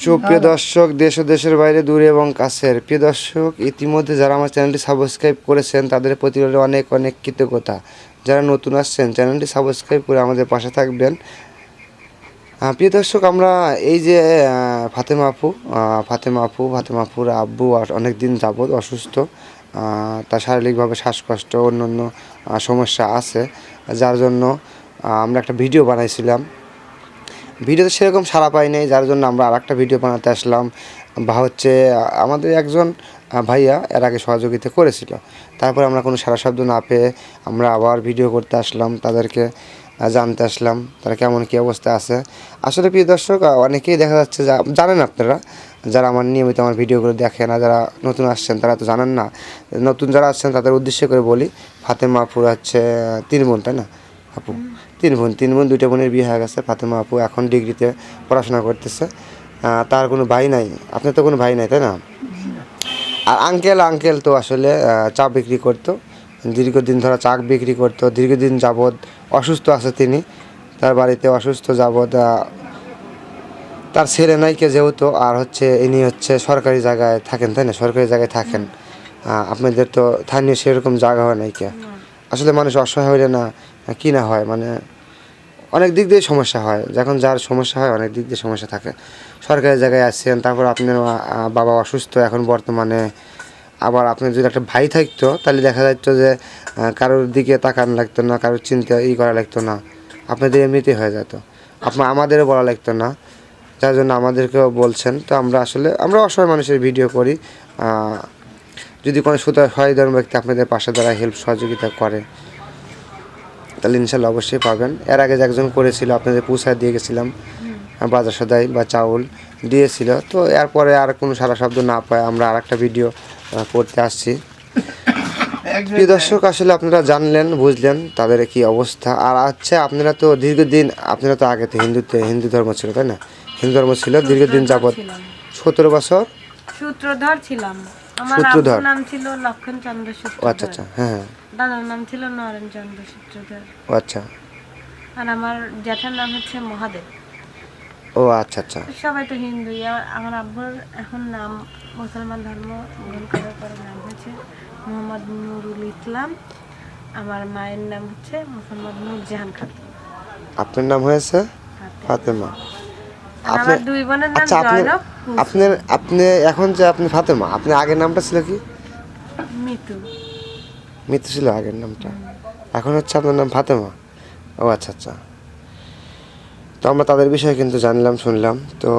সুপ্রিয় দর্শক, দেশ ও দেশের বাইরে, দূরে এবং কাছের প্রিয় দর্শক, ইতিমধ্যে যারা আমার চ্যানেলটি সাবস্ক্রাইব করেছেন তাদের প্রতি রইল অনেক অনেক কৃতজ্ঞতা। যারা নতুন আসছেন চ্যানেলটি সাবস্ক্রাইব করে আমাদের পাশে থাকবেন। প্রিয় দর্শক, আমরা এই যে ফাতেমা আপুর আব্বু অনেক দিন যাবৎ অসুস্থ। তার শারীরিকভাবে শ্বাসকষ্ট অন্য সমস্যা আছে, যার জন্য আমরা একটা ভিডিও বানাইছিলাম। ভিডিওতে সেরকম সাড়া পাই নাই, যার জন্য আমরা আর একটা ভিডিও বানাতে আসলাম। বা হচ্ছে আমাদের একজন ভাইয়া এর আগে সহযোগিতা করেছিল, তারপর আমরা কোনো সাড়া শব্দ না পেয়ে আমরা আবার ভিডিও করতে আসলাম, তাদেরকে জানতে আসলাম তারা কেমন কী অবস্থা আছে। আসলে প্রিয় দর্শক, অনেকেই দেখা যাচ্ছে জানেন আপনারা, যারা আমার নিয়মিত আমার ভিডিওগুলো দেখেন, আর যারা নতুন আসছেন তারা তো জানেন না। নতুন যারা আসছেন তাদের উদ্দেশ্য করে বলি, ফাতেমা আপুর হচ্ছে 3 বোন, তাই না আপু? 3 বোন, 2টা বোনের বিয়ে হয়ে গেছে। ফাতেমা আপু এখন ডিগ্রিতে পড়াশোনা করতেছে। তার কোনো ভাই নাই। আপনার তো কোনো ভাই নাই, তাই না? আর আঙ্কেল তো আসলে চা বিক্রি করতো, দীর্ঘদিন ধরে চা বিক্রি করতো, দীর্ঘদিন যাবৎ অসুস্থ আছে তিনি। তার বাড়িতে অসুস্থ যাবৎ তার ছেলে নাই কে যেহেতু, আর হচ্ছে ইনি হচ্ছে সরকারি জায়গায় থাকেন, তাই না? সরকারি জায়গায় থাকেন। আপনাদের তো স্থানীয় সেরকম জায়গা হয় নাই কে। আসলে মানুষ অসহায় হইলে না কি না হয়, মানে অনেক দিক দিয়ে সমস্যা হয়। যখন যার সমস্যা হয় অনেক দিক দিয়ে সমস্যা থাকে। সরকারি জায়গায় আসছেন, তারপর আপনার বাবা অসুস্থ এখন বর্তমানে। আবার আপনার যদি একটা ভাই থাকতো তাহলে দেখা যাচ্ছে যে কারোর দিকে তাকানো লাগতো না, কারোর চিন্তা করা লাগতো না, আপনাদের এমনিতেই হয়ে যেত। আমাদেরও বলা লাগতো না, যার জন্য আমাদেরকেও বলছেন। তো আমরা অসহায় মানুষের ভিডিও করি। যদি কোনো সহায়ধর্ম ব্যক্তি আপনাদের পাশে দ্বারা হেল্প সহযোগিতা করে তাহলে ইনশাল্লাহ অবশ্যই পাবেন। এর আগে যে একজন করেছিল আপনাদের পুষায় দিয়ে গেছিলাম, বাজার সদাই বা চাউল দিয়েছিল। তো এরপরে আর কোনো সারা শব্দ না পায় আমরা আর একটা ভিডিও করতে আসছি। প্রিয় দর্শক, আসলে আপনারা জানলেন, বুঝলেন তাদের কি অবস্থা। আর আচ্ছা, আপনারা তো দীর্ঘদিন, আপনারা তো আগে তো হিন্দু ধর্ম ছিল, তাই না? হিন্দু ধর্ম ছিল দীর্ঘদিন যাবৎ, 17 বছর সূত্রধর ছিলাম। আমার সূত্রধর। আব্বুর নাম ছিল লক্ষণ চন্দ্র ও সূত্রধর। আচ্ছা আচ্ছা, হ্যাঁ হ্যাঁ, দাদার নাম ছিল নরেন চন্দ্র সূত্রধর। ও আচ্ছা, আর আমার জ্যাঠার নাম হচ্ছে মহাদেব। ও আচ্ছা আচ্ছা, সবাই তো হিন্দুই। আমার আব্বুর এখন নাম মুসলমান ধর্ম গ্রহণ করার পরে নাম হচ্ছে মোহাম্মদ নুরুল ইসলাম। আমার মায়ের নাম হচ্ছে মোহাম্মদ নূরজাহান খাতুন। আপনার নাম হয়েছে ফাতেমা। আর আমার 2 বোনের নাম আচ্ছা, জয়নব, আপনি এখন যে আপনি ফাতেমা, আপনার আগের নামটা ছিল কি? মিতু। মিতু ছিল আগের নামটা, এখন হচ্ছে আপনার নাম ফাতেমা। ও আচ্ছা আচ্ছা। তো আমরা তাদের বিষয়ে কিন্তু জানলাম, শুনলাম। তো